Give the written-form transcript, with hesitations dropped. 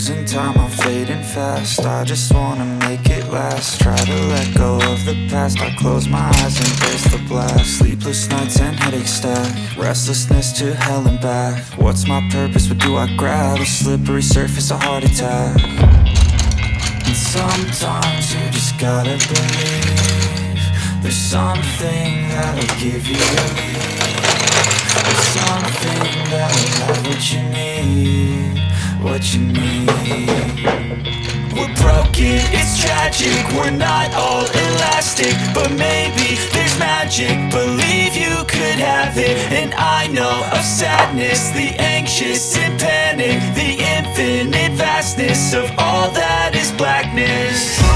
losing time, I'm fading fast. I just wanna make it last. Try to let go of the past. I close my eyes, embrace the blast. Sleepless nights and headaches stack. Restlessness to hell and back. What's my purpose, what do I grab? A slippery surface, a heart attack. And sometimes you just gotta believe there's something that'll give you relief. There's something that'll have what you need, what you need. We're broken, it's tragic, we're not all elastic, but maybe there's magic, believe you could have it. And I know of sadness, the anxious and panic, the infinite vastness of all that is blackness.